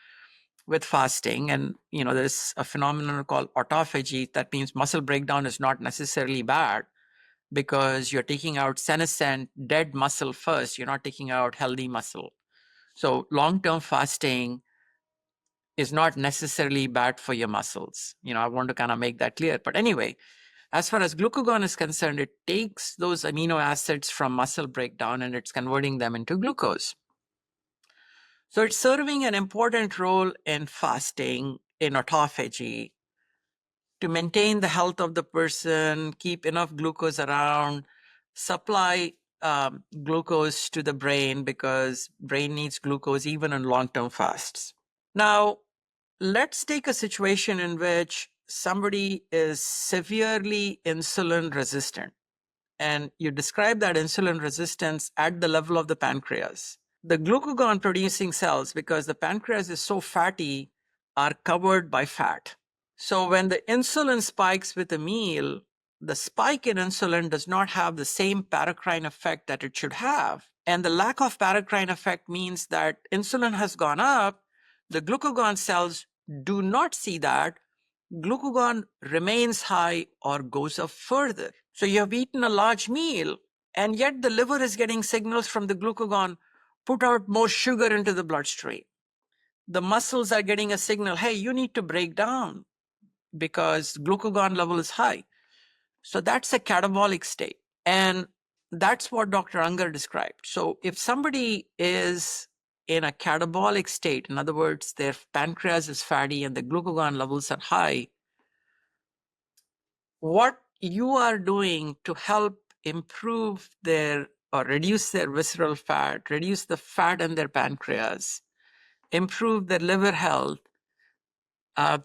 with fasting, and there's a phenomenon called autophagy. That means muscle breakdown is not necessarily bad because you're taking out senescent dead muscle first. You're not taking out healthy muscle. So long-term fasting is not necessarily bad for your muscles. I want to kind of make that clear. But anyway, as far as glucagon is concerned, it takes those amino acids from muscle breakdown and it's converting them into glucose. So it's serving an important role in fasting, in autophagy, to maintain the health of the person, keep enough glucose around, supply glucose to the brain because brain needs glucose even in long-term fasts. Now, let's take a situation in which somebody is severely insulin resistant, and you describe that insulin resistance at the level of the pancreas. The glucagon producing cells, because the pancreas is so fatty, are covered by fat. So when the insulin spikes with a meal, the spike in insulin does not have the same paracrine effect that it should have. And the lack of paracrine effect means that insulin has gone up, the glucagon cells do not see that. Glucagon remains high or goes up further. So you have eaten a large meal, and yet the liver is getting signals from the glucagon, put out more sugar into the bloodstream. The muscles are getting a signal, hey, you need to break down because glucagon level is high. So that's a catabolic state. And that's what Dr. Unger described. So if somebody is in a catabolic state, in other words, their pancreas is fatty and the glucagon levels are high, what you are doing to help improve their or reduce their visceral fat, reduce the fat in their pancreas, improve their liver health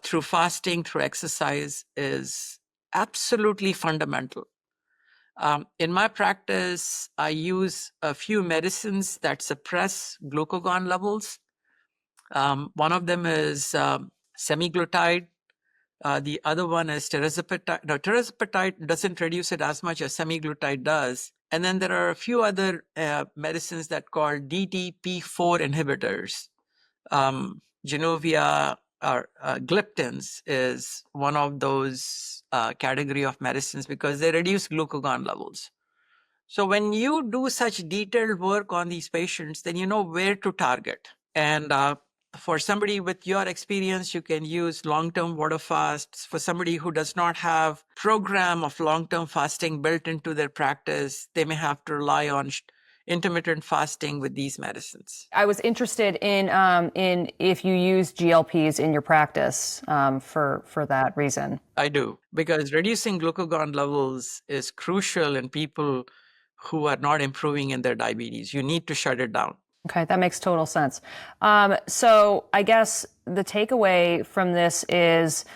through fasting, through exercise is absolutely fundamental. In my practice, I use a few medicines that suppress glucagon levels. One of them is semaglutide. The other one is tirzepatide. No, tirzepatide doesn't reduce it as much as semaglutide does. And then there are a few other medicines that are called DTP4 inhibitors. Genovia or gliptins is one of those category of medicines because they reduce glucagon levels. So when you do such detailed work on these patients, then you know where to target. And for somebody with your experience, you can use long-term water fasts. For somebody who does not have program of long-term fasting built into their practice, they may have to rely on intermittent fasting with these medicines. I was interested in if you use GLPs in your practice for that reason. I do, because reducing glucagon levels is crucial in people who are not improving in their diabetes. You need to shut it down. Okay, that makes total sense. So I guess the takeaway from this is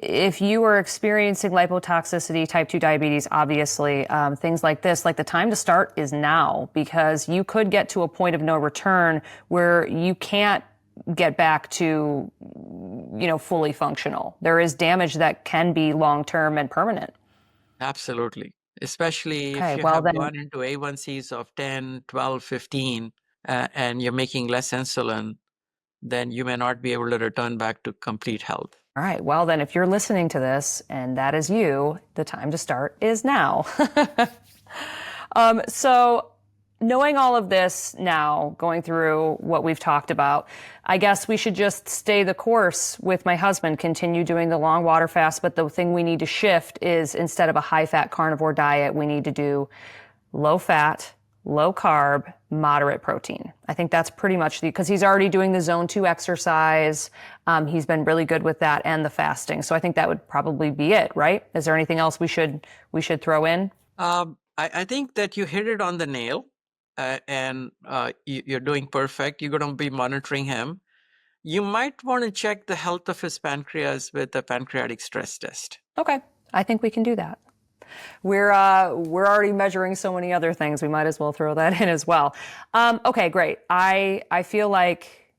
if you are experiencing lipotoxicity, type 2 diabetes, obviously, things like this, like the time to start is now, because you could get to a point of no return where you can't get back to, fully functional. There is damage that can be long-term and permanent. Absolutely. Especially if you have gone into A1Cs of 10, 12, 15, and you're making less insulin, then you may not be able to return back to complete health. All right. Well, then if you're listening to this and that is you, the time to start is now. So knowing all of this now, going through what we've talked about, I guess we should just stay the course with my husband, continue doing the long water fast. But the thing we need to shift is instead of a high fat carnivore diet, we need to do low fat, low carb, moderate protein. I think that's pretty much because he's already doing the zone 2 exercise. He's been really good with that and the fasting. So I think that would probably be it, right? Is there anything else we should throw in? I think that you hit it on the nail, and you're doing perfect. You're going to be monitoring him. You might want to check the health of his pancreas with a pancreatic stress test. Okay, I think we can do that. We're already measuring so many other things. We might as well throw that in as well. Okay, great. I feel like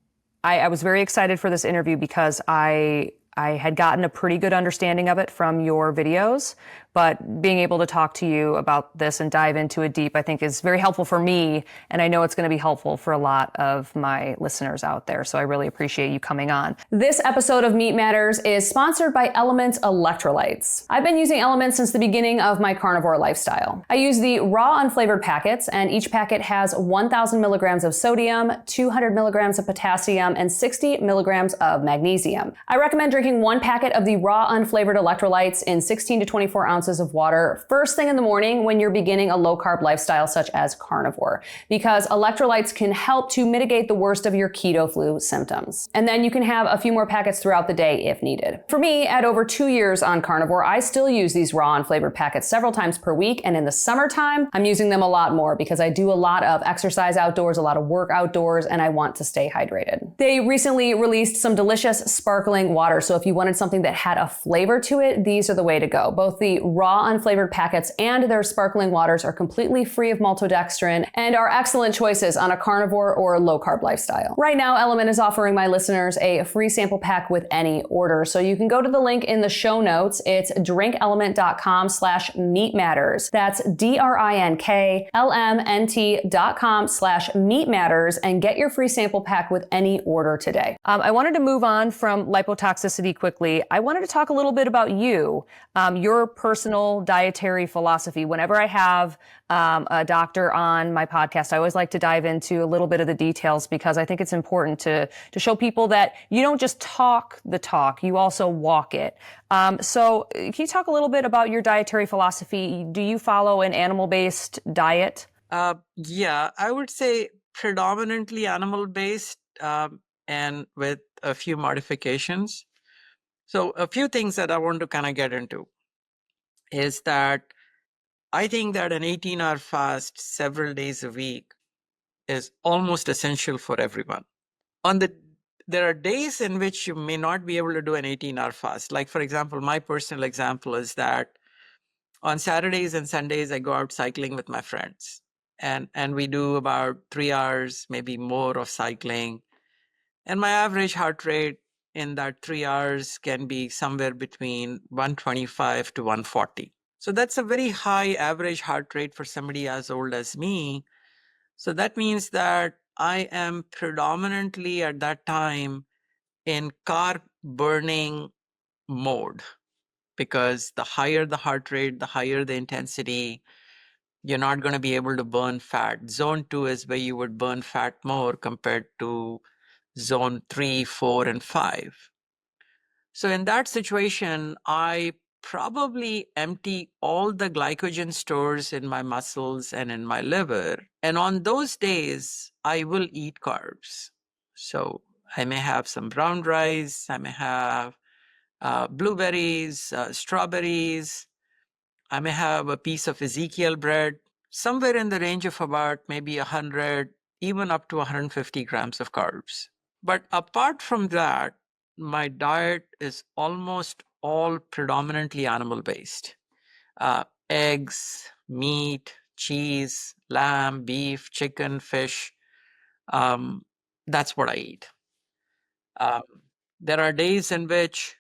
I was very excited for this interview because I had gotten a pretty good understanding of it from your videos, but being able to talk to you about this and dive into it deep, I think is very helpful for me. And I know it's going to be helpful for a lot of my listeners out there. So I really appreciate you coming on. This episode of Meat Matters is sponsored by Element Electrolytes. I've been using Element since the beginning of my carnivore lifestyle. I use the raw unflavored packets, and each packet has 1,000 milligrams of sodium, 200 milligrams of potassium, and 60 milligrams of magnesium. I recommend drinking one packet of the raw unflavored electrolytes in 16 to 24 ounces of water first thing in the morning when you're beginning a low carb lifestyle such as carnivore, because electrolytes can help to mitigate the worst of your keto flu symptoms. And then you can have a few more packets throughout the day if needed. For me, at over 2 years on carnivore, I still use these raw unflavored packets several times per week, and in the summertime, I'm using them a lot more because I do a lot of exercise outdoors, a lot of work outdoors, and I want to stay hydrated. They recently released some delicious sparkling water, so if you wanted something that had a flavor to it, these are the way to go. Both the raw unflavored packets and their sparkling waters are completely free of maltodextrin and are excellent choices on a carnivore or low carb lifestyle. Right now, Element is offering my listeners a free sample pack with any order. So you can go to the link in the show notes. It's drinkelement.com/meatmatters. That's DRINKLMNT.com/meatmatters and get your free sample pack with any order today. I wanted to move on from lipotoxicity quickly. I wanted to talk a little bit about you, your personal dietary philosophy. Whenever I have a doctor on my podcast, I always like to dive into a little bit of the details because I think it's important to show people that you don't just talk the talk, you also walk it. So can you talk a little bit about your dietary philosophy? Do you follow an animal-based diet? Yeah, I would say predominantly animal-based, and with a few modifications. So a few things that I want to kind of get into is that I think that an 18-hour fast several days a week is almost essential for everyone. There are days in which you may not be able to do an 18-hour fast. Like, for example, my personal example is that on Saturdays and Sundays, I go out cycling with my friends. And we do about 3 hours, maybe more of cycling. And my average heart rate in that 3 hours can be somewhere between 125 to 140. So that's a very high average heart rate for somebody as old as me. So that means that I am predominantly at that time in carb burning mode, because the higher the heart rate, the higher the intensity, you're not going to be able to burn fat. Zone 2 is where you would burn fat more compared to zone 3, 4, and 5. So in that situation, I probably empty all the glycogen stores in my muscles and in my liver. And on those days, I will eat carbs. So I may have some brown rice, I may have blueberries, strawberries, I may have a piece of Ezekiel bread, somewhere in the range of about maybe 100, even up to 150 grams of carbs. But apart from that, my diet is almost all predominantly animal-based. Eggs, meat, cheese, lamb, beef, chicken, fish. That's what I eat. There are days in which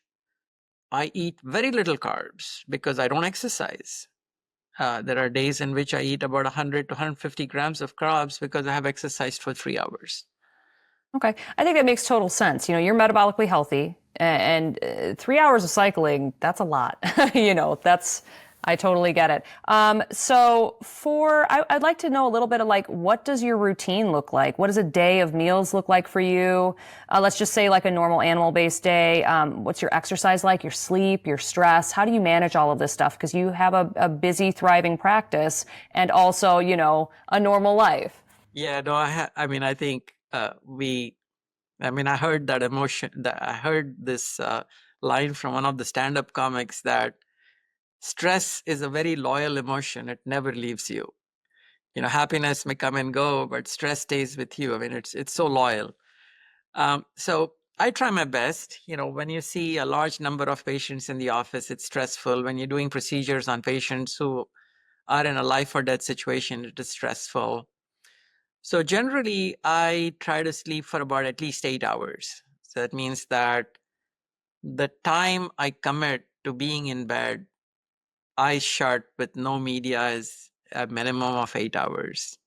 I eat very little carbs because I don't exercise. There are days in which I eat about 100 to 150 grams of carbs because I have exercised for 3 hours. Okay. I think that makes total sense. You know, you're metabolically healthy and 3 hours of cycling, that's a lot. I totally get it. I'd like to know a little bit of like, what does your routine look like? What does a day of meals look like for you? Let's just say like a normal animal-based day. What's your exercise like, your sleep, your stress? How do you manage all of this stuff? Because you have a busy, thriving practice and also, a normal life. Yeah, no, I think I heard I heard this line from one of the stand-up comics that stress is a very loyal emotion. It never leaves you. Happiness may come and go, but stress stays with you. I mean, it's so loyal. So I try my best. When you see a large number of patients in the office, it's stressful. When you're doing procedures on patients who are in a life or death situation, it is stressful. So generally, I try to sleep for about at least 8 hours. So that means that the time I commit to being in bed, eyes shut with no media, is a minimum of 8 hours.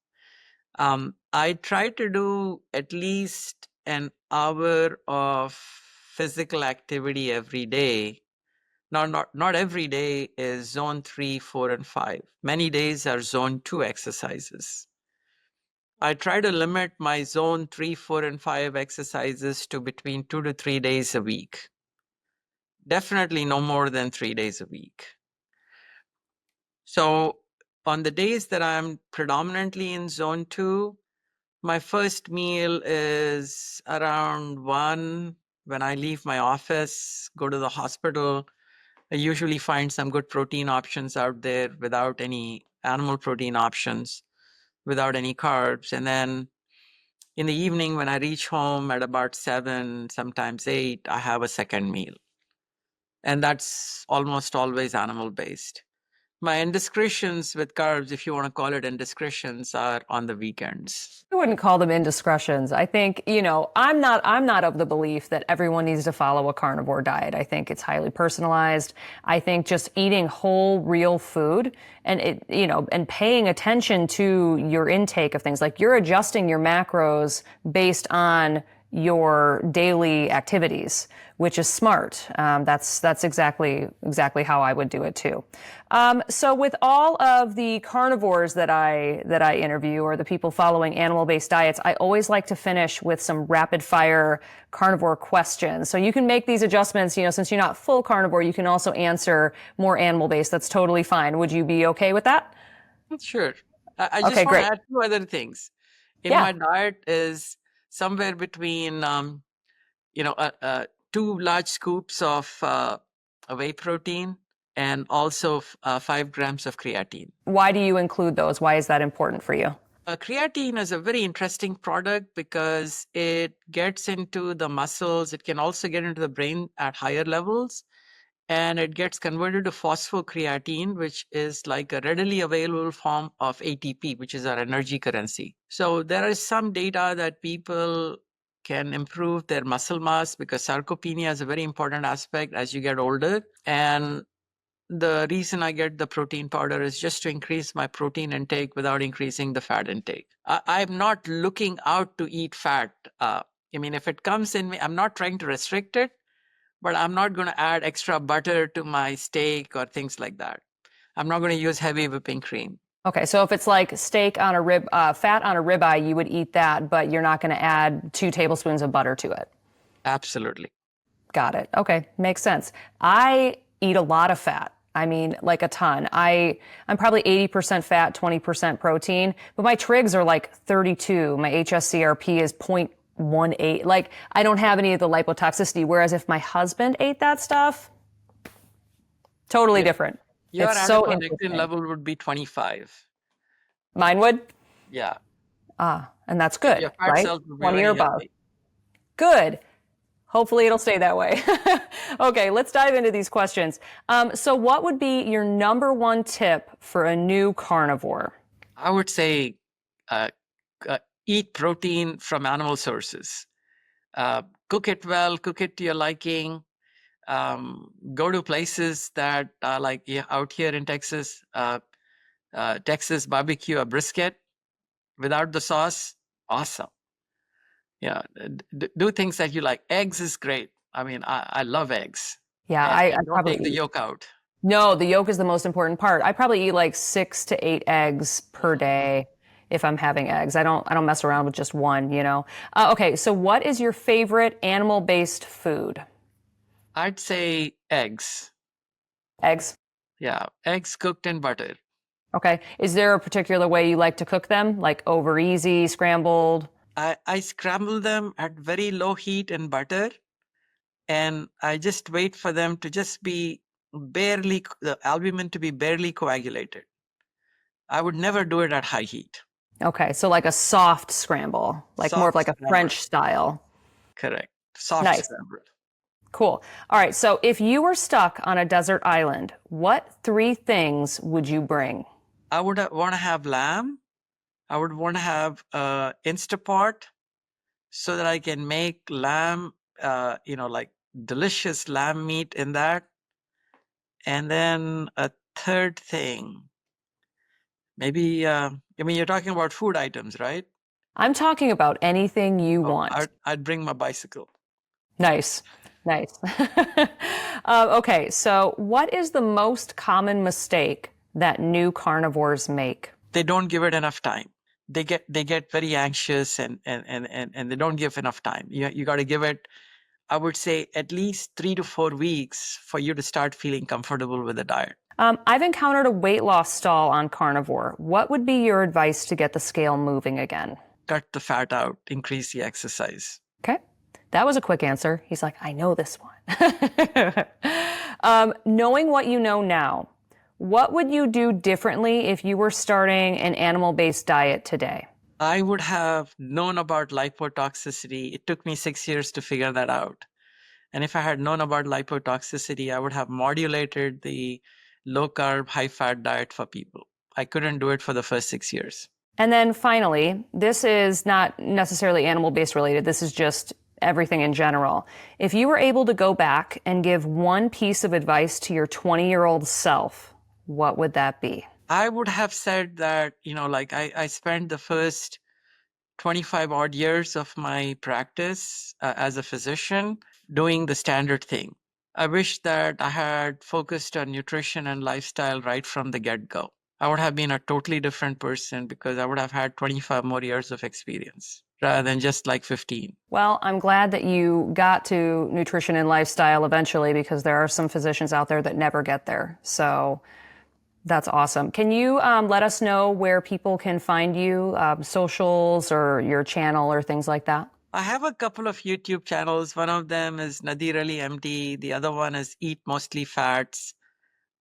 I try to do at least an hour of physical activity every day. Not every day is zone 3, 4, and 5. Many days are zone 2 exercises. I try to limit my zone 3, 4, and 5 exercises to between 2 to 3 days a week. Definitely no more than 3 days a week. So on the days that I'm predominantly in zone 2, my first meal is around 1. When I leave my office, go to the hospital, I usually find some good protein options out there without any animal protein options, without any carbs. And then in the evening, when I reach home at about 7, sometimes 8, I have a second meal. And that's almost always animal based. My indiscretions with carbs, if you want to call it indiscretions, are on the weekends. I wouldn't call them indiscretions. I think, I'm not of the belief that everyone needs to follow a carnivore diet. I think it's highly personalized. I think just eating whole, real food and and paying attention to your intake of things, like you're adjusting your macros based on your daily activities, which is smart. That's exactly how I would do it too. So with all of the carnivores that I interview, or the people following animal-based diets, I always like to finish with some rapid-fire carnivore questions. So you can make these adjustments. Since you're not full carnivore, you can also answer more animal-based. That's totally fine. Would you be okay with that? Sure. I just Okay, want great. to add 2 other things. In Yeah. my diet is somewhere between 2 large scoops of whey protein and also 5 grams of creatine. Why do you include those? Why is that important for you? Creatine is a very interesting product because it gets into the muscles. It can also get into the brain at higher levels, and it gets converted to phosphocreatine, which is like a readily available form of ATP, which is our energy currency. So there is some data that people can improve their muscle mass because sarcopenia is a very important aspect as you get older. And the reason I get the protein powder is just to increase my protein intake without increasing the fat intake. I'm not looking out to eat fat. If it comes in me, I'm not trying to restrict it, but I'm not going to add extra butter to my steak or things like that. I'm not going to use heavy whipping cream. Okay, so if it's like steak on a fat on a ribeye, you would eat that, but you're not going to add 2 tablespoons of butter to it. Absolutely. Got it. Okay, makes sense. I eat a lot of fat. I mean, like a ton. I'm probably 80% fat, 20% protein, but my trigs are like 32. My HSCRP is 0.18. Like, I don't have any of the lipotoxicity. Whereas if my husband ate that stuff, totally different. Your It's so adiponectin interesting. level would be 25. Mine would? Yeah. And that's good, Your fat right? cells would be 20 or very above. healthy. Good. Hopefully it'll stay that way. Okay, let's dive into these questions. So what would be your number 1 tip for a new carnivore? I would say eat protein from animal sources. Cook it well, cook it to your liking. Go to places that like out here in Texas, Texas barbecue a brisket without the sauce. Awesome. Yeah, do things that you like. Eggs is great. I love eggs. Yeah, I And don't take the probably eat. yolk out. No, the yolk is the most important part. I probably eat like 6 to 8 eggs per day if I'm having eggs. I don't mess around with just one. Okay, so what is your favorite animal-based food? I'd say eggs. Eggs. Yeah, eggs cooked in butter. Okay. Is there a particular way you like to cook them? Like over easy, scrambled? I scramble them at very low heat in butter, and I just wait for them to just be the albumin to be barely coagulated. I would never do it at high heat. Okay, so like a soft scramble, like more of Soft like a scrambled. French style. Correct. Soft Nice. scrambled. Cool. All right, so if you were stuck on a desert island, what 3 things would you bring? I would want to have lamb, I would want to have Instapot so that I can make lamb, like delicious lamb meat in that. And then a third thing, maybe, you're talking about food items, right? I'm talking about anything you Oh, want. I'd bring my bicycle. Nice. Nice. Okay, so what is the most common mistake that new carnivores make? They don't give it enough time. They get very anxious and they don't give enough time. You got to give it, I would say, at least 3 to 4 weeks for you to start feeling comfortable with the diet. I've encountered a weight loss stall on carnivore. What would be your advice to get the scale moving again? Cut the fat out, increase the exercise. Okay. That was a quick answer. He's like, I know this one. Knowing what you know now, what would you do differently if you were starting an animal-based diet today? I would have known about lipotoxicity. It took me 6 years to figure that out. And if I had known about lipotoxicity, I would have modulated the low-carb, high-fat diet for people. I couldn't do it for the first 6 years. And then finally, this is not necessarily animal-based related. This is just everything in general. If you were able to go back and give one piece of advice to your 20-year-old self, what would that be? I would have said that, I spent the first 25 odd years of my practice as a physician doing the standard thing. I wish that I had focused on nutrition and lifestyle right from the get-go. I would have been a totally different person because I would have had 25 more years of experience rather than just like 15. Well, I'm glad that you got to nutrition and lifestyle eventually because there are some physicians out there that never get there. So that's awesome. Can you let us know where people can find you, socials or your channel or things like that? I have a couple of YouTube channels. One of them is Nadir Ali MD. The other one is Eat Mostly Fats.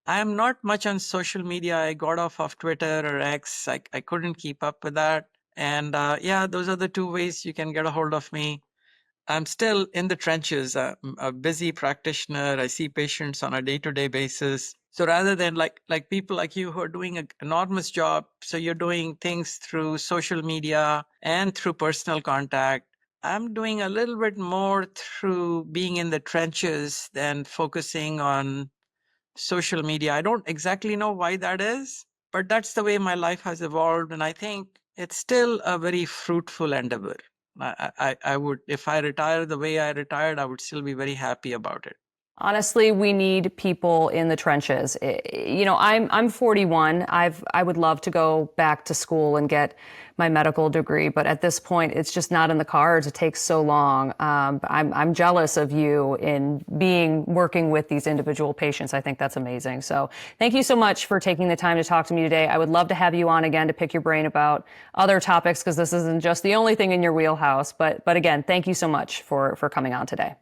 I am not much on social media. I got off of Twitter or X. I couldn't keep up with that. And those are the two ways you can get a hold of me. I'm still in the trenches. I'm a busy practitioner. I see patients on a day-to-day basis. So rather than like people like you who are doing an enormous job, so you're doing things through social media and through personal contact, I'm doing a little bit more through being in the trenches than focusing on social media. I don't exactly know why that is, but that's the way my life has evolved. And I think it's still a very fruitful endeavor. I would, if I retire the way I retired, I would still be very happy about it. Honestly, we need people in the trenches. I'm 41. I would love to go back to school and get my medical degree, but at this point, it's just not in the cards. It takes so long. I'm jealous of you in working with these individual patients. I think that's amazing. So thank you so much for taking the time to talk to me today. I would love to have you on again to pick your brain about other topics because this isn't just the only thing in your wheelhouse. But again, thank you so much for coming on today.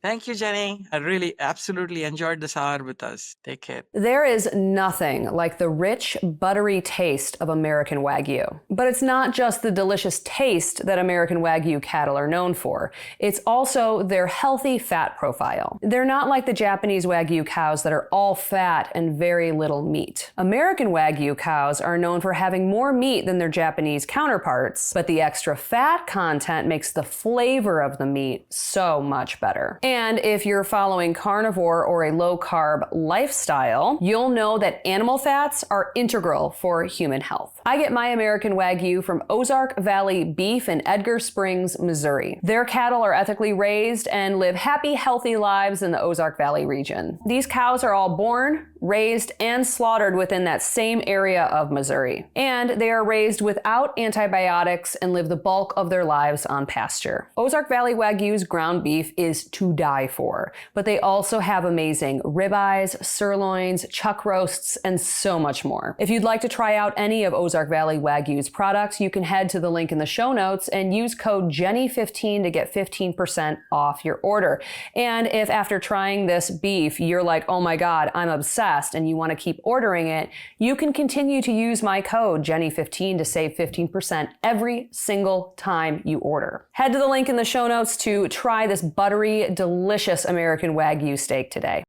Thank you, Jenny. I really absolutely enjoyed this hour with us. Take care. There is nothing like the rich, buttery taste of American Wagyu. But it's not just the delicious taste that American Wagyu cattle are known for. It's also their healthy fat profile. They're not like the Japanese Wagyu cows that are all fat and very little meat. American Wagyu cows are known for having more meat than their Japanese counterparts, but the extra fat content makes the flavor of the meat so much better. And if you're following carnivore or a low-carb lifestyle, you'll know that animal fats are integral for human health. I get my American Wagyu from Ozark Valley Beef in Edgar Springs, Missouri. Their cattle are ethically raised and live happy, healthy lives in the Ozark Valley region. These cows are all born, raised, and slaughtered within that same area of Missouri. And they are raised without antibiotics and live the bulk of their lives on pasture. Ozark Valley Wagyu's ground beef is to die for, but they also have amazing ribeyes, sirloins, chuck roasts, and so much more. If you'd like to try out any of Ozark Valley Wagyu's products, you can head to the link in the show notes and use code Jenny15 to get 15% off your order. And if after trying this beef, you're like, oh my God, I'm obsessed, and you want to keep ordering it, you can continue to use my code Jenny15 to save 15% every single time you order. Head to the link in the show notes to try this buttery, delicious American Wagyu steak today.